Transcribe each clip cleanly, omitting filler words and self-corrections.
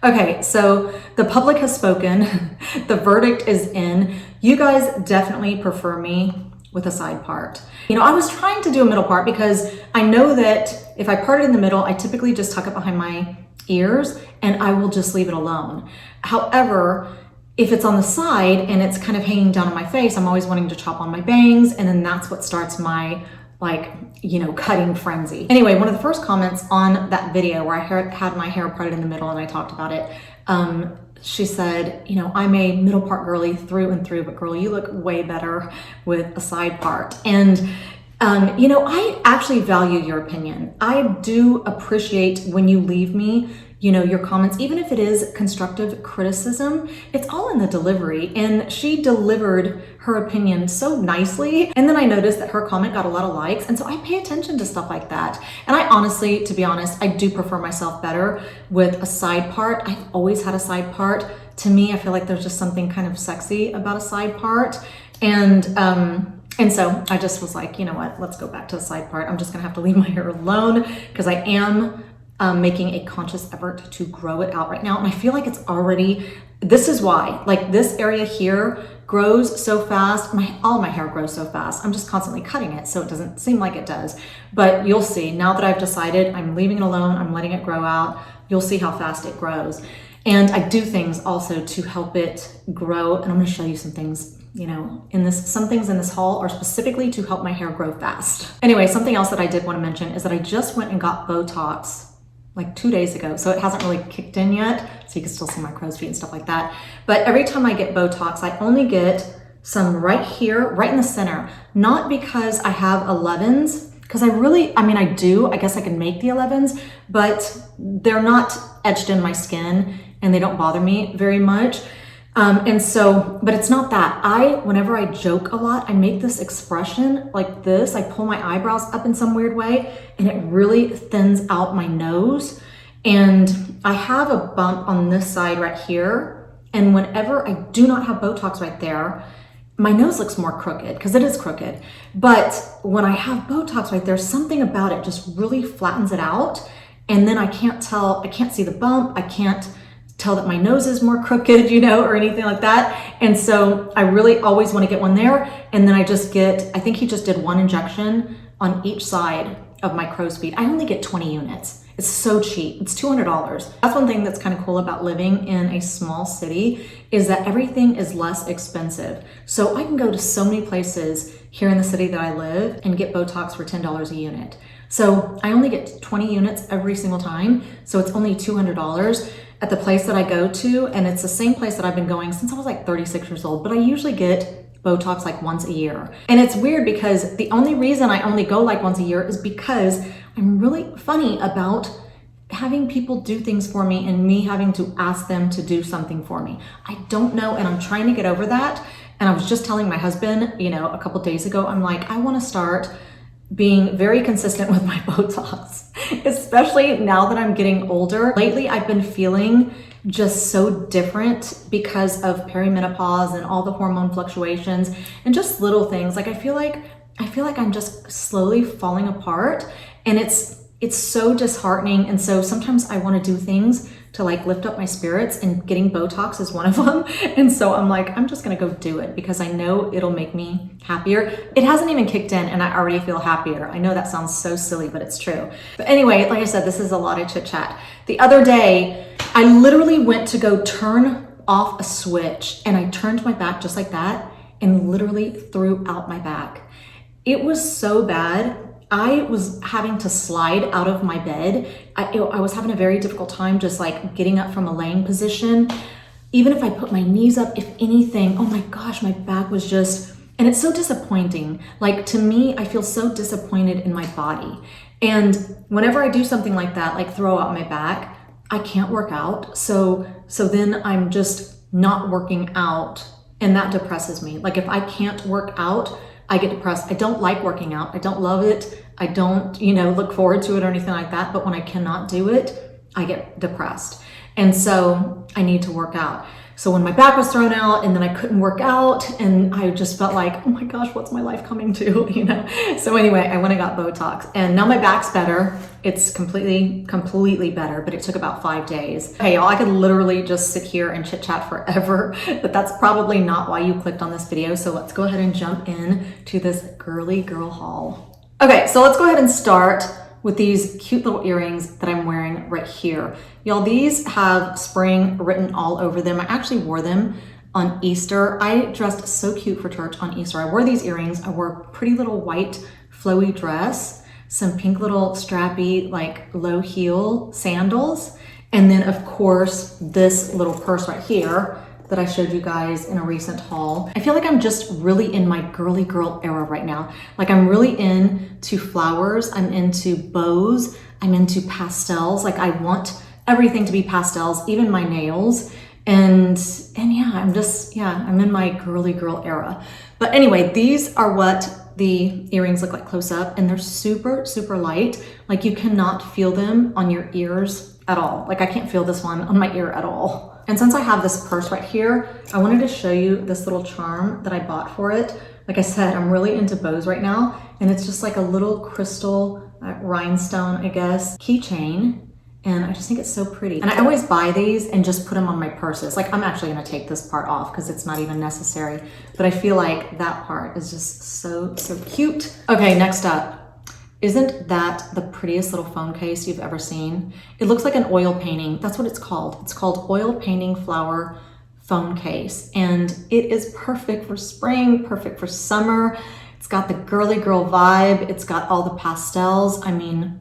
Okay, so the public has spoken. The verdict is in. You guys definitely prefer me with a side part. You know, I was trying to do a middle part because I know that if I part it in the middle, I typically just tuck it behind my ears and I will just leave it alone. However, if it's on the side and it's kind of hanging down on my face, I'm always wanting to chop on my bangs, and then that's what starts my cutting frenzy. Anyway, one of the first comments on that video where I had my hair parted in the middle and I talked about it, she said, you know, I'm a middle part girly through and through, but girl, you look way better with a side part. And you know, I actually value your opinion. I do appreciate when you leave me, you know, your comments, even if it is constructive criticism. It's all in the delivery, and she delivered her opinion so nicely. And then I noticed that her comment got a lot of likes, and so I pay attention to stuff like that. And I honestly, to be honest, I do prefer myself better with a side part. I've always had a side part. To me, I feel like there's just something kind of sexy about a side part. And so I just was like, you know what, let's go back to the side part. I'm just gonna have to leave my hair alone because I am making a conscious effort to grow it out right now. And I feel like it's already, this is why, like this area here grows so fast. All my hair grows so fast. I'm just constantly cutting it, so it doesn't seem like it does. But you'll see, now that I've decided I'm leaving it alone, I'm letting it grow out, you'll see how fast it grows. And I do things also to help it grow. And I'm gonna show you some things, you know, some things in this haul are specifically to help my hair grow fast. Anyway, something else that I did want to mention is that I just went and got Botox like 2 days ago. So it hasn't really kicked in yet. So you can still see my crow's feet and stuff like that. But every time I get Botox, I only get some right here, right in the center. Not because I have 11s, because I do, I guess I can make the 11s, but they're not etched in my skin and they don't bother me very much. But it's not that. Whenever I joke a lot, I make this expression like this. I pull my eyebrows up in some weird way and it really thins out my nose. And I have a bump on this side right here. And whenever I do not have Botox right there, my nose looks more crooked because it is crooked. But when I have Botox right there, something about it just really flattens it out. And then I can't see the bump. I can't tell that my nose is more crooked, you know, or anything like that. And so I really always want to get one there. And then I think he just did one injection on each side of my crow's feet. I only get 20 units. It's so cheap. It's $200. That's one thing that's kind of cool about living in a small city is that everything is less expensive. So I can go to so many places here in the city that I live and get Botox for $10 a unit. So I only get 20 units every single time. So it's only $200 at the place that I go to. And it's the same place that I've been going since I was like 36 years old, but I usually get Botox like once a year. And it's weird because the only reason I only go like once a year is because I'm really funny about having people do things for me and me having to ask them to do something for me. I don't know, and I'm trying to get over that. And I was just telling my husband, you know, a couple days ago, I'm like, I want to start being very consistent with my Botox, especially now that I'm getting older. Lately, I've been feeling just so different because of perimenopause and all the hormone fluctuations and just little things. Like I feel like I'm just slowly falling apart, and it's so disheartening. And so sometimes I want to do things to like lift up my spirits, and getting Botox is one of them. And so I'm like, I'm just gonna go do it because I know it'll make me happier. It hasn't even kicked in and I already feel happier. I know that sounds so silly, but it's true. But anyway, like I said, this is a lot of chit chat. The other day, I literally went to go turn off a switch and I turned my back just like that and literally threw out my back. It was so bad. I was having to slide out of my bed. I was having a very difficult time just like getting up from a laying position. Even if I put my knees up, if anything, oh my gosh, my back was just, and it's so disappointing. Like to me, I feel so disappointed in my body. And whenever I do something like that, like throw out my back, I can't work out. So then I'm just not working out, and that depresses me. Like if I can't work out, I get depressed. I don't like working out. I don't love it. I don't, look forward to it or anything like that. But when I cannot do it, I get depressed. And so I need to work out. So when my back was thrown out and then I couldn't work out and I just felt like, oh my gosh, what's my life coming to, you know? So anyway, I went and got Botox and now my back's better. It's completely better, but it took about 5 days. Hey y'all, I could literally just sit here and chit chat forever, but that's probably not why you clicked on this video. So let's go ahead and jump in to this girly girl haul. Okay, so let's go ahead and start with these cute little earrings that I'm wearing right here. Y'all, these have spring written all over them. I actually wore them on Easter. I dressed so cute for church on Easter. I wore these earrings. I wore a pretty little white flowy dress, some pink little strappy, like low heel sandals. And then of course, this little purse right here that I showed you guys in a recent haul. I feel like I'm just really in my girly girl era right now. Like I'm really into flowers, I'm into bows, I'm into pastels. Like I want everything to be pastels, even my nails. And yeah, I'm in my girly girl era. But anyway, these are what the earrings look like close up, and they're super, super light. Like you cannot feel them on your ears at all. Like I can't feel this one on my ear at all. And since I have this purse right here, I wanted to show you this little charm that I bought for it. Like I said, I'm really into bows right now, and it's just like a little crystal rhinestone, I guess, keychain. And I just think it's so pretty. And I always buy these and just put them on my purses. Like I'm actually gonna take this part off because it's not even necessary, but I feel like that part is just so, so cute. Okay, next up. Isn't that the prettiest little phone case you've ever seen? It looks like an oil painting. That's what it's called. It's called oil painting flower phone case. And it is perfect for spring, perfect for summer. It's got the girly girl vibe. It's got all the pastels. I mean,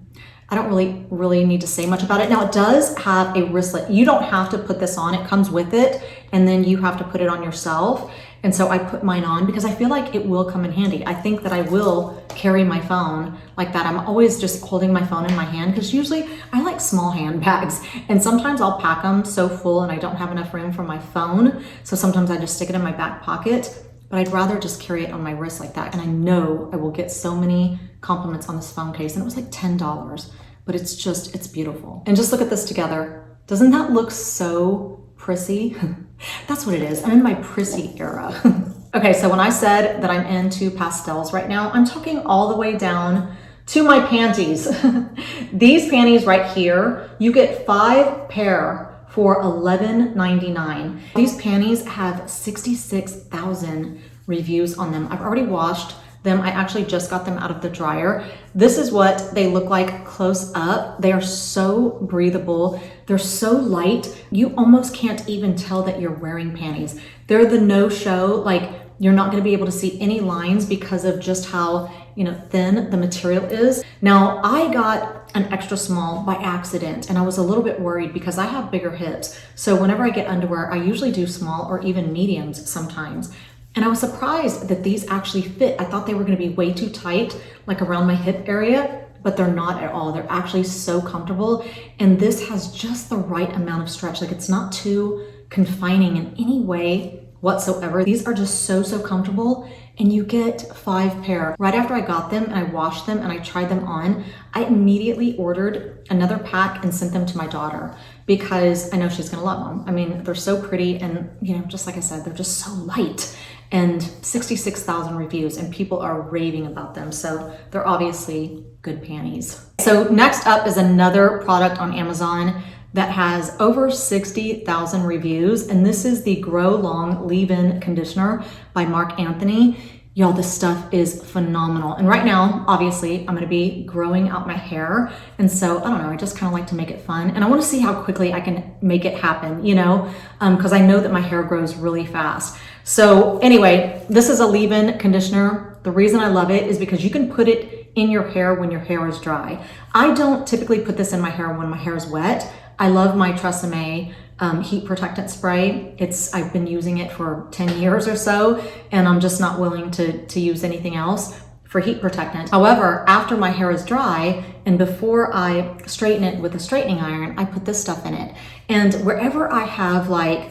I don't really need to say much about it. Now it does have a wristlet. You don't have to put this on. It comes with it, and then you have to put it on yourself. And so I put mine on because I feel like it will come in handy. I think that I will carry my phone like that. I'm always just holding my phone in my hand because usually I like small handbags, and sometimes I'll pack them so full and I don't have enough room for my phone. So sometimes I just stick it in my back pocket, but I'd rather just carry it on my wrist like that. And I know I will get so many compliments on this phone case, and it was like $10, but it's beautiful. And just look at this together. Doesn't that look so prissy? That's what it is. I'm in my prissy era. Okay, so when I said that I'm into pastels right now, I'm talking all the way down to my panties. These panties right here, you get 5 pair for $11.99. These panties have 66,000 reviews on them. I've already washed them. I actually just got them out of the dryer. This is what they look like close up. They are so breathable. They're so light. You almost can't even tell that you're wearing panties. They're the no-show. Like you're not going to be able to see any lines because of just how, you know, thin the material is. Now I got an extra small by accident, and I was a little bit worried because I have bigger hips. So whenever I get underwear, I usually do small or even mediums sometimes. And I was surprised that these actually fit. I thought they were going to be way too tight, like around my hip area, but they're not at all. They're actually so comfortable. And this has just the right amount of stretch. Like it's not too confining in any way whatsoever. These are just so, so comfortable. And you get 5 pair. Right after I got them and I washed them and I tried them on, I immediately ordered another pack and sent them to my daughter because I know she's gonna love them. I mean, they're so pretty, and you know, just like I said, they're just so light. And 66,000 reviews, and people are raving about them. So they're obviously good panties. So next up is another product on Amazon that has over 60,000 reviews. And this is the Grow Long Leave-In Conditioner by Mark Anthony. Y'all, this stuff is phenomenal. And right now, obviously, I'm gonna be growing out my hair. And so, I don't know, I just kind of like to make it fun. And I wanna see how quickly I can make it happen, you know? Because I know that my hair grows really fast. So anyway, this is a leave-in conditioner. The reason I love it is because you can put it in your hair when your hair is dry. I don't typically put this in my hair when my hair is wet. I love my Tresemme heat protectant spray. I've been using it for 10 years or so, and I'm just not willing to use anything else for heat protectant. However, after my hair is dry and before I straighten it with a straightening iron, I put this stuff in it. And wherever I have like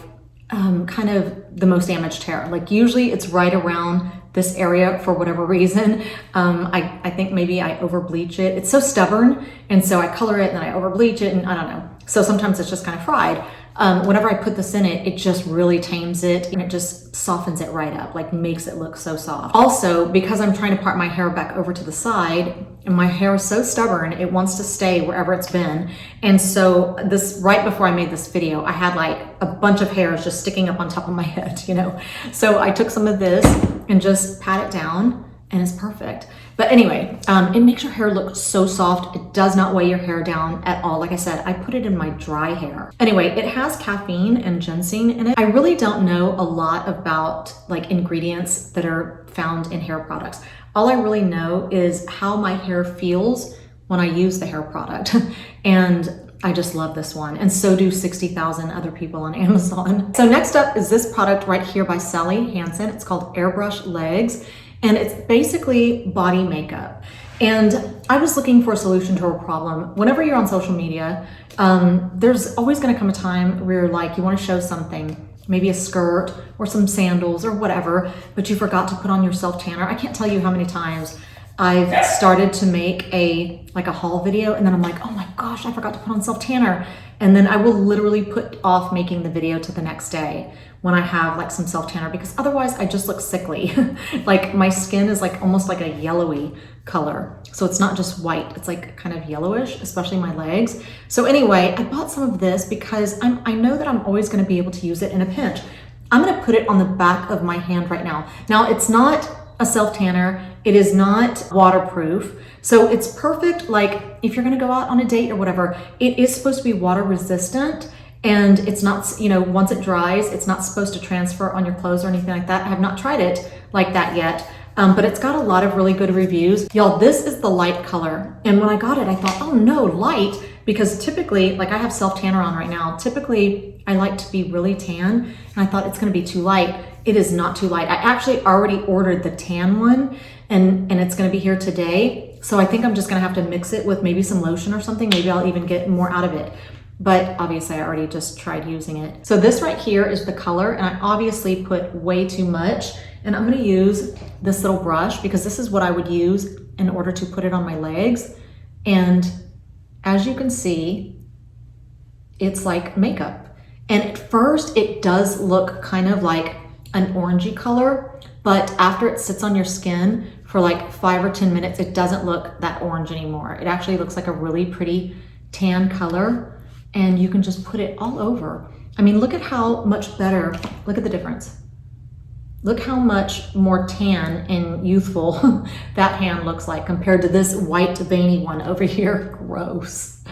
kind of the most damaged hair, like usually it's right around this area for whatever reason. I think maybe I over bleach it. It's so stubborn, and so I color it and then I over bleach it, and I don't know. So sometimes it's just kind of fried. whenever I put this in it, it just really tames it and it just softens it right up, like makes it look so soft. Also, because I'm trying to part my hair back over to the side, and my hair is so stubborn, it wants to stay wherever it's been. And so this, right before I made this video, I had like a bunch of hairs just sticking up on top of my head, you know? So I took some of this and just pat it down, and it's perfect. But anyway, it makes your hair look so soft. It does not weigh your hair down at all. Like I said, I put it in my dry hair. Anyway, it has caffeine and ginseng in it. I really don't know a lot about like ingredients that are found in hair products. All I really know is how my hair feels when I use the hair product. And I just love this one. And so do 60,000 other people on Amazon. So next up is this product right here by Sally Hansen. It's called Airbrush Legs. And it's basically body makeup. And I was looking for a solution to a problem. Whenever you're on social media, there's always gonna come a time where like you wanna show something, maybe a skirt or some sandals or whatever, but you forgot to put on your self tanner. I can't tell you how many times I've started to make a haul video and then I'm like, oh my gosh, I forgot to put on self tanner. And then I will literally put off making the video to the next day when I have like some self tanner, because otherwise I just look sickly. Like my skin is like almost like a yellowy color. So it's not just white, it's like kind of yellowish, especially my legs. So anyway, I bought some of this because I know that I'm always gonna be able to use it in a pinch. I'm gonna put it on the back of my hand right now. Now it's not a self tanner, it is not waterproof. So it's perfect, like if you're gonna go out on a date or whatever, it is supposed to be water resistant. And it's not, you know, once it dries, it's not supposed to transfer on your clothes or anything like that. I have not tried it like that yet, but it's got a lot of really good reviews. Y'all, this is the light color. And when I got it, I thought, oh no, light, because typically, like I have self tanner on right now. Typically, I like to be really tan, and I thought it's gonna be too light. It is not too light. I actually already ordered the tan one, and it's gonna be here today. So I think I'm just gonna have to mix it with maybe some lotion or something. Maybe I'll even get more out of it. But obviously I already just tried using it. So this right here is the color, and I obviously put way too much. And I'm gonna use this little brush because this is what I would use in order to put it on my legs. And as you can see, it's like makeup. And at first it does look kind of like an orangey color, but after it sits on your skin for like 5 or 10 minutes, it doesn't look that orange anymore. It actually looks like a really pretty tan color. And you can just put it all over. I mean, look at how much better, look at the difference. Look how much more tan and youthful that hand looks like compared to this white veiny one over here. Gross.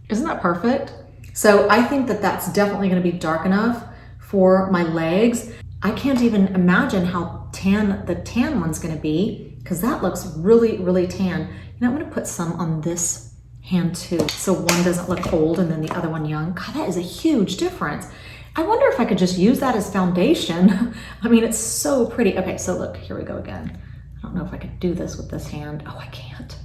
Isn't that perfect? So I think that that's definitely gonna be dark enough for my legs. I can't even imagine how tan the tan one's gonna be, because that looks really, really tan. You know, I'm gonna put some on this hand too, so one doesn't look old and then the other one young. God, that is a huge difference. I wonder if I could just use that as foundation. I mean, it's so pretty. Okay, so look, here we go again. I don't know if I could do this with this hand. Oh, I can't.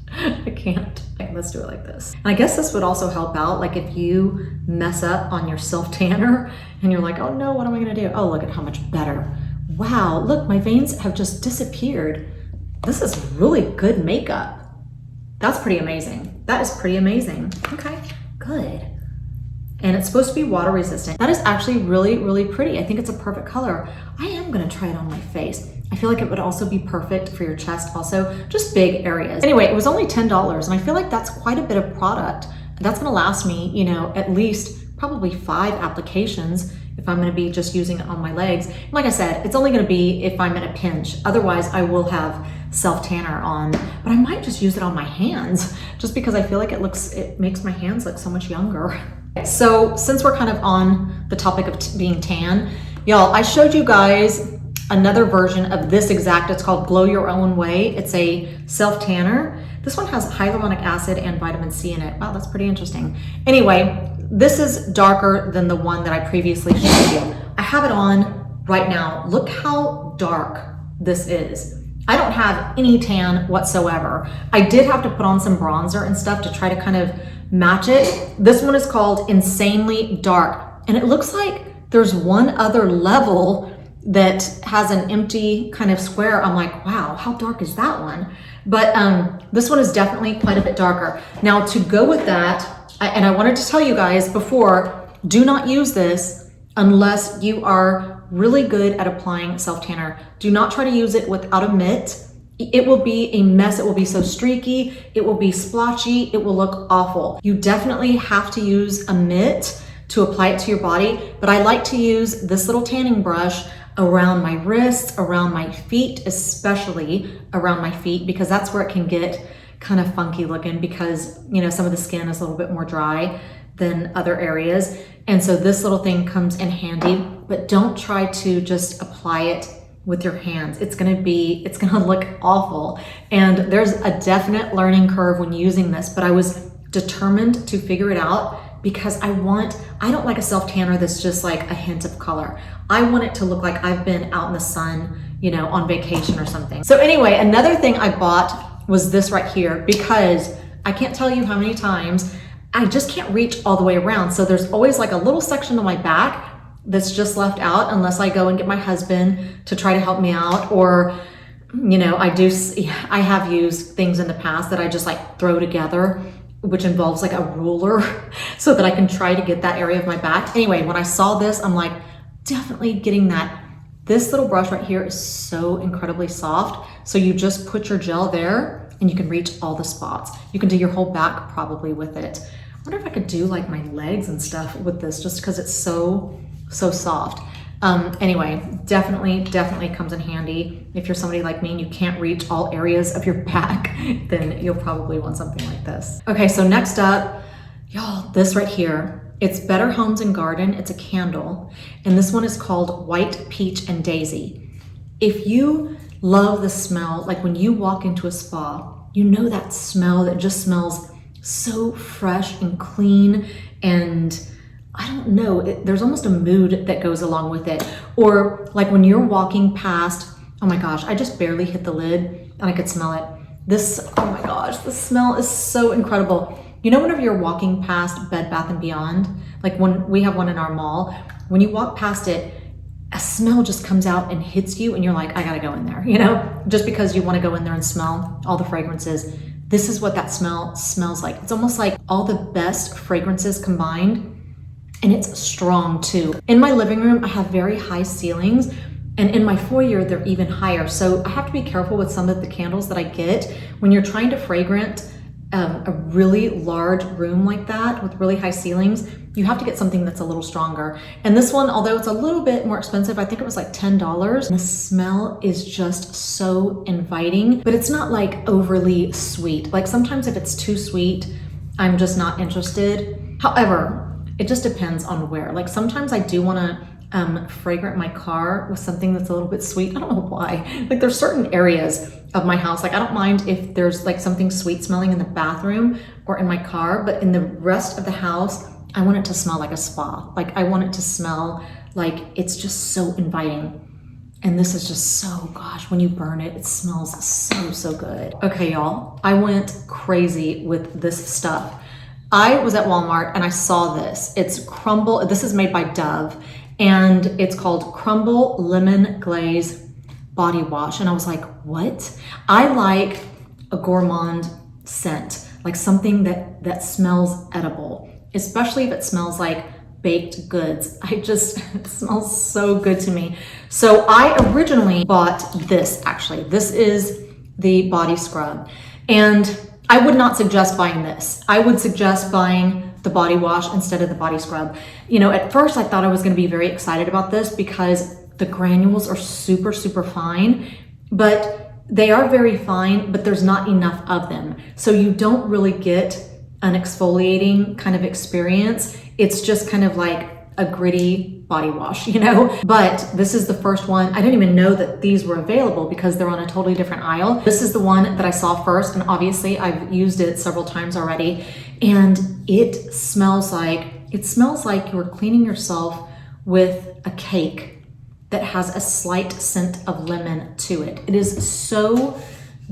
I can't. Okay, let's do it like this. And I guess this would also help out, like if you mess up on your self tanner and you're like, oh no, what am I gonna do? Oh, look at how much better. Wow, look, my veins have just disappeared. This is really good makeup. That's pretty amazing. That is pretty amazing. Okay, good. And it's supposed to be water resistant. That is actually really, really pretty. I think it's a perfect color. I am gonna try it on my face. I feel like it would also be perfect for your chest also, just big areas. Anyway, it was only $10, and I feel like that's quite a bit of product. That's gonna last me, you know, at least probably 5 applications if I'm gonna be just using it on my legs. And like I said, it's only gonna be if I'm in a pinch. Otherwise, I will have self tanner on, but I might just use it on my hands just because I feel like it makes my hands look so much younger. So since we're kind of on the topic of being tan, y'all, I showed you guys another version of this exact, it's called Glow Your Own Way. It's a self tanner. This one has hyaluronic acid and vitamin C in it. Wow, that's pretty interesting. Anyway, this is darker than the one that I previously showed you. I have it on right now. Look how dark this is. I don't have any tan whatsoever. I did have to put on some bronzer and stuff to try to kind of match it. This one is called Insanely Dark. And it looks like there's one other level that has an empty kind of square. I'm like, wow, how dark is that one? But this one is definitely quite a bit darker. Now to go with that, and I wanted to tell you guys before, Do not use this unless you are really good at applying self-tanner. Do not try to use it without a mitt. It will be a mess. It will be so streaky. It will be splotchy. It will look awful. You definitely have to use a mitt to apply it to your body, but I like to use this little tanning brush around my wrists, around my feet, especially around my feet, because that's where it can get kind of funky looking because, you know, some of the skin is a little bit more dry than other areas. And so this little thing comes in handy, but don't try to just apply it with your hands. It's gonna look awful. And there's a definite learning curve when using this, but I was determined to figure it out because I don't like a self-tanner that's just like a hint of color. I want it to look like I've been out in the sun, you know, on vacation or something. So anyway, another thing I bought was this right here because I can't tell you how many times I just can't reach all the way around. So there's always like a little section on my back that's just left out unless I go and get my husband to try to help me out, or, you know, I have used things in the past that I just like throw together, which involves like a ruler so that I can try to get that area of my back. Anyway, when I saw this, I'm like, definitely getting that. This little brush right here is so incredibly soft. So you just put your gel there and you can reach all the spots. You can do your whole back probably with it. I wonder if I could do like my legs and stuff with this just because it's so soft. Anyway, definitely comes in handy. If you're somebody like me and you can't reach all areas of your back, then you'll probably want something like this. Okay, so next up, y'all, this right here. It's Better Homes and Garden. It's a candle, and this one is called White Peach and Daisy. If you love the smell, like when you walk into a spa, you know that smell that just smells so fresh and clean, and I don't know, there's almost a mood that goes along with it. Or like when you're walking past, oh my gosh, I just barely hit the lid and I could smell it. Oh my gosh, the smell is so incredible. You know, whenever you're walking past Bed Bath & Beyond, like when we have one in our mall, when you walk past it, a smell just comes out and hits you and you're like, I gotta go in there, you know? Just because you wanna go in there and smell all the fragrances. This is what that smell smells like. It's almost like all the best fragrances combined, and it's strong too. In my living room, I have very high ceilings, and in my foyer, they're even higher. So I have to be careful with some of the candles that I get. When you're trying to fragrant a really large room like that with really high ceilings, you have to get something that's a little stronger. And this one, although it's a little bit more expensive, I think it was like $10. The smell is just so inviting, but it's not like overly sweet. Like sometimes if it's too sweet, I'm just not interested. However, it just depends on where. Like sometimes I do want to fragrant my car with something that's a little bit sweet. I don't know why. Like there's certain areas of my house, like I don't mind if there's like something sweet smelling in the bathroom or in my car, but in the rest of the house, I want it to smell like a spa. Like I want it to smell like it's just so inviting. And this is just so, gosh, when you burn it, it smells so good. Okay, y'all, I went crazy with this stuff. I was at Walmart and I saw this. It's Crumble, this is made by Dove, and it's called Crumble Lemon Glaze Body Wash. And I was like, what? I like a gourmand scent, like something that smells edible, especially if it smells like baked goods. It smells so good to me. So I originally bought this, actually. This is the body scrub. And I would not suggest buying this. I would suggest buying the body wash instead of the body scrub. You know, at first I thought I was gonna be very excited about this because the granules are super fine, but they are very fine, but there's not enough of them. So you don't really get an exfoliating kind of experience. It's just kind of like a gritty body wash, you know? But this is the first one. I didn't even know that these were available because they're on a totally different aisle. This is the one that I saw first, and obviously I've used it several times already. And it smells like you're cleaning yourself with a cake that has a slight scent of lemon to it. It is so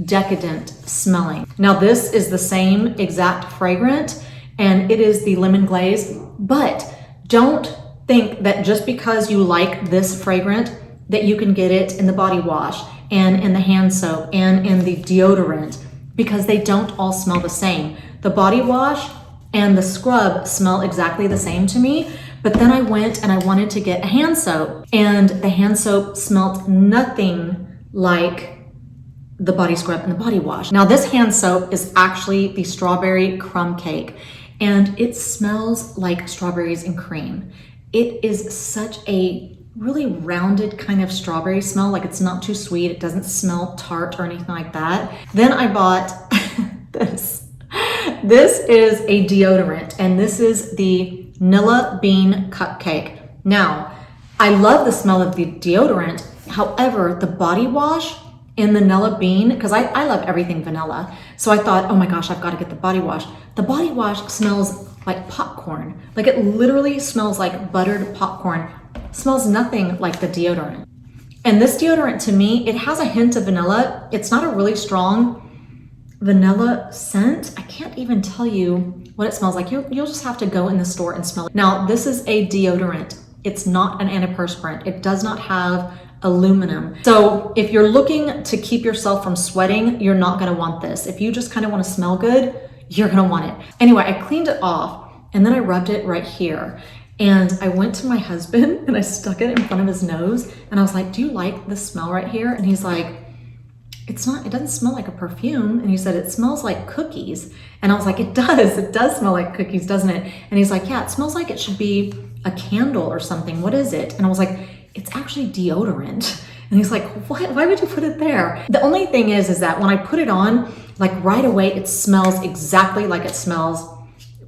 decadent smelling. Now this is the same exact fragrant, and it is the lemon glaze, but don't think that just because you like this fragrant that you can get it in the body wash and in the hand soap and in the deodorant, because they don't all smell the same. The body wash and the scrub smell exactly the same to me, But then I went and I wanted to get a hand soap, and the hand soap smelled nothing like the body scrub and the body wash. Now this hand soap is actually the strawberry crumb cake, and it smells like strawberries and cream. It is such a really rounded kind of strawberry smell, like it's not too sweet, it doesn't smell tart or anything like that. Then I bought this. This is a deodorant, and this is the Nilla Bean Cupcake. Now, I love the smell of the deodorant. However, the body wash in the Nilla Bean, because I love everything vanilla. So I thought, oh my gosh, I've got to get the body wash. The body wash smells like popcorn. Like it literally smells like buttered popcorn. It smells nothing like the deodorant. And this deodorant, to me, it has a hint of vanilla. It's not a really strong vanilla scent. I can't even tell you what it smells like. You'll just have to go in the store and smell it. Now, this is a deodorant. It's not an antiperspirant. It does not have aluminum. So if you're looking to keep yourself from sweating, you're not gonna want this. If you just kind of want to smell good, you're gonna want it. Anyway, I cleaned it off and then I rubbed it right here. And I went to my husband and I stuck it in front of his nose and I was like, do you like the smell right here? And he's like, it doesn't smell like a perfume. And he said, it smells like cookies. And I was like, it does smell like cookies, doesn't it? And he's like, yeah, it smells like it should be a candle or something. What is it? And I was like, it's actually deodorant. And he's like, what? Why would you put it there? The only thing is that when I put it on, like right away, it smells exactly like it smells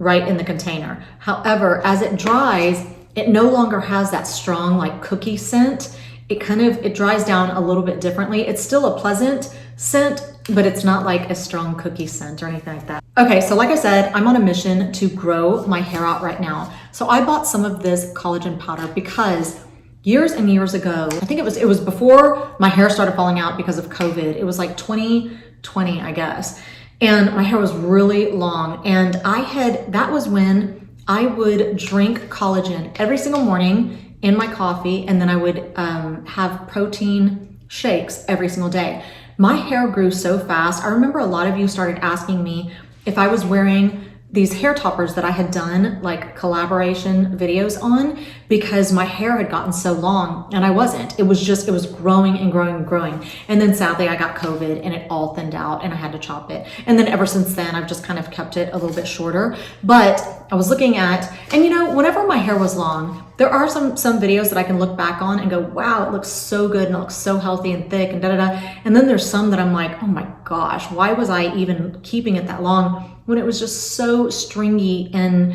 right in the container. However, as it dries, it no longer has that strong like cookie scent. It dries down a little bit differently. It's still a pleasant scent, but it's not like a strong cookie scent or anything like that. Okay, so like I said, I'm on a mission to grow my hair out right now. So I bought some of this collagen powder because years and years ago, I think it was before my hair started falling out because of COVID. It was like 2020, I guess. And my hair was really long. And that was when I would drink collagen every single morning in my coffee, and then I would have protein shakes every single day. My hair grew so fast. I remember a lot of you started asking me if I was wearing these hair toppers that I had done like collaboration videos on, because my hair had gotten so long, and I wasn't. It was growing and growing and growing. And then sadly I got COVID and it all thinned out and I had to chop it. And then ever since then, I've just kind of kept it a little bit shorter. But I was looking at, and you know, whenever my hair was long, there are some videos that I can look back on and go, wow, it looks so good and it looks so healthy and thick and da-da-da. And then there's some that I'm like, oh my gosh, why was I even keeping it that long when it was just so stringy and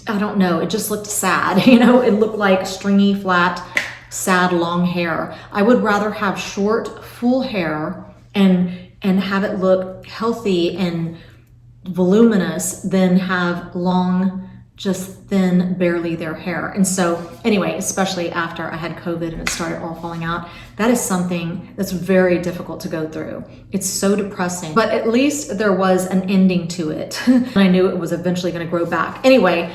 I don't know, it just looked sad. You know, it looked like stringy, flat, sad, long hair. I would rather have short, full hair and have it look healthy and voluminous than have long, just thin, barely there hair. And so anyway, especially after I had COVID and it started all falling out, that is something that's very difficult to go through. It's so depressing, but at least there was an ending to it. And I knew it was eventually gonna grow back. Anyway,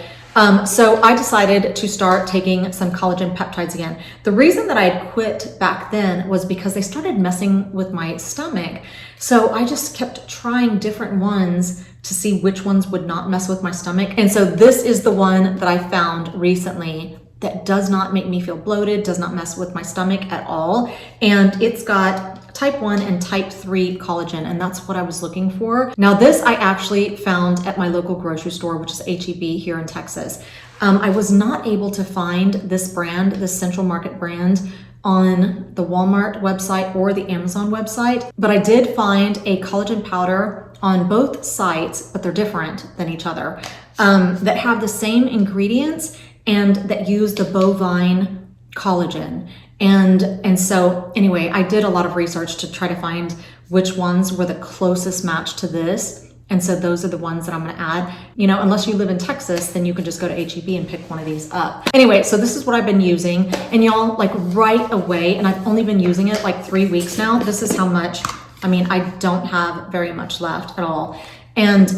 so I decided to start taking some collagen peptides again. The reason that I had quit back then was because they started messing with my stomach. So I just kept trying different ones to see which ones would not mess with my stomach. And so this is the one that I found recently that does not make me feel bloated, does not mess with my stomach at all. And it's got type 1 and type 3 collagen, and that's what I was looking for. Now this I actually found at my local grocery store, which is H-E-B here in Texas. I was not able to find this brand, this Central Market brand, on the Walmart website or the Amazon website, but I did find a collagen powder on both sites, but they're different than each other, that have the same ingredients and that use the bovine collagen. And so anyway, I did a lot of research to try to find which ones were the closest match to this. And so those are the ones that I'm gonna add. You know, unless you live in Texas, then you can just go to H-E-B and pick one of these up. Anyway, so this is what I've been using. And y'all, like right away, and I've only been using it like 3 weeks now, this is how much, I mean, I don't have very much left at all. And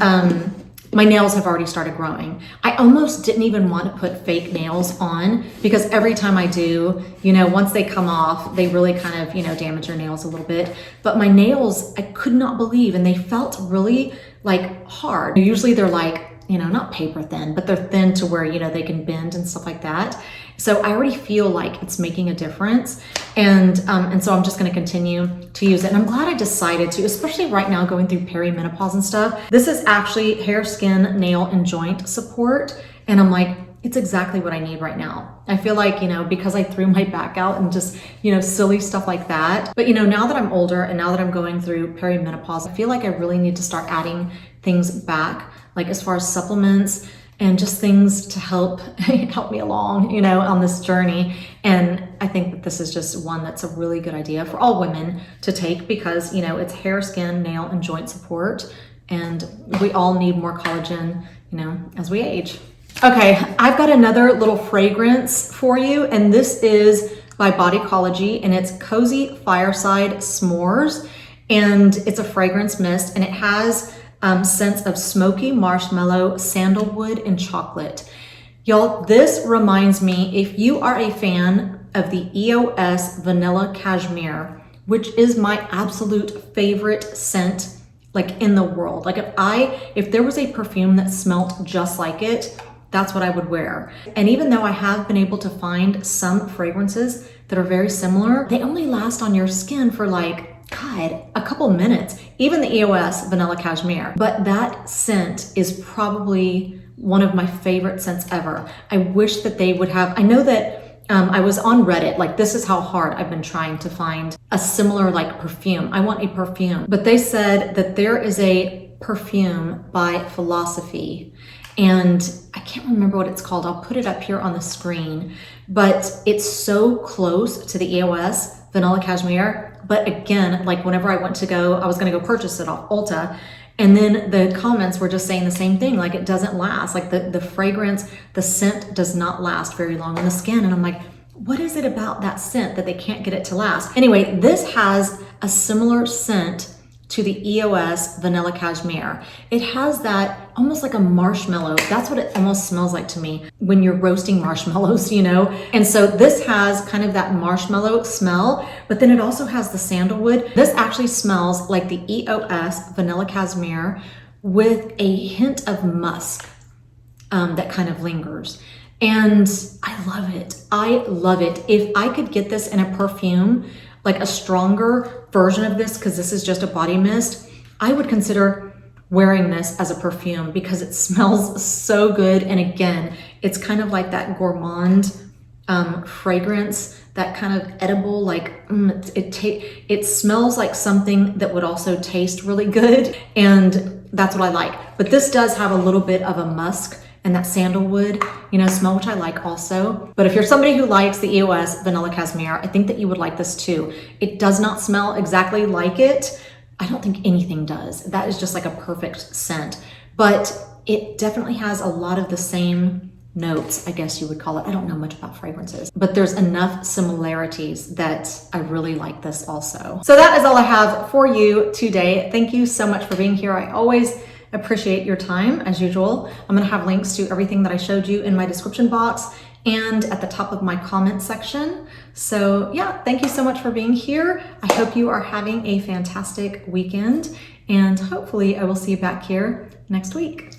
my nails have already started growing. I almost didn't even want to put fake nails on because every time I do, you know, once they come off, they really kind of, you know, damage your nails a little bit. But my nails, I could not believe, and they felt really like hard. Usually they're like you know, not paper thin, but they're thin to where, you know, they can bend and stuff like that. So I already feel like it's making a difference. And so I'm just going to continue to use it. And I'm glad I decided to, especially right now going through perimenopause and stuff. This is actually hair, skin, nail, and joint support. And I'm like, it's exactly what I need right now. I feel like, you know, because I threw my back out and just, you know, silly stuff like that. But, you know, now that I'm older and now that I'm going through perimenopause, I feel like I really need to start adding things back, like as far as supplements and just things to help me along, you know, on this journey. And I think that this is just one that's a really good idea for all women to take because, you know, it's hair, skin, nail, and joint support. And we all need more collagen, you know, as we age. Okay, I've got another little fragrance for you, and this is by Bodycology, and it's Cozy Fireside S'mores, and it's a fragrance mist, and it has scents of smoky marshmallow, sandalwood, and chocolate. Y'all, this reminds me, if you are a fan of the EOS Vanilla Cashmere, which is my absolute favorite scent, like in the world. Like if there was a perfume that smelled just like it, that's what I would wear. And even though I have been able to find some fragrances that are very similar, they only last on your skin for like, God, a couple minutes. Even the EOS Vanilla Cashmere. But that scent is probably one of my favorite scents ever. I wish that they would have, I know that I was on Reddit, like this is how hard I've been trying to find a similar like perfume. I want a perfume. But they said that there is a perfume by Philosophy, and I can't remember what it's called. I'll put it up here on the screen, but it's so close to the EOS Vanilla Cashmere. But again, like whenever I went to go, I was gonna go purchase it off Ulta, and then the comments were just saying the same thing, like it doesn't last, like the fragrance, the scent does not last very long on the skin. And I'm like, what is it about that scent that they can't get it to last? Anyway, this has a similar scent to the EOS Vanilla Cashmere. It has that almost like a marshmallow. That's what it almost smells like to me when you're roasting marshmallows, you know? And so this has kind of that marshmallow smell, but then it also has the sandalwood. This actually smells like the EOS Vanilla Cashmere with a hint of musk that kind of lingers. And I love it. I love it. If I could get this in a perfume, like a stronger version of this, because this is just a body mist, I would consider wearing this as a perfume because it smells so good. And again, it's kind of like that gourmand fragrance, that kind of edible, like it smells like something that would also taste really good. And that's what I like. But this does have a little bit of a musk and that sandalwood, you know, smell, which I like also. But if you're somebody who likes the EOS Vanilla Cashmere, I think that you would like this too. It does not smell exactly like it. I don't think anything does. That is just like a perfect scent. But it definitely has a lot of the same notes, I guess you would call it. I don't know much about fragrances, but there's enough similarities that I really like this also. So that is all I have for you today. Thank you so much for being here. I always appreciate your time as usual. I'm gonna have links to everything that I showed you in my description box and at the top of my comment section. So yeah, thank you so much for being here. I hope you are having a fantastic weekend, and hopefully I will see you back here next week.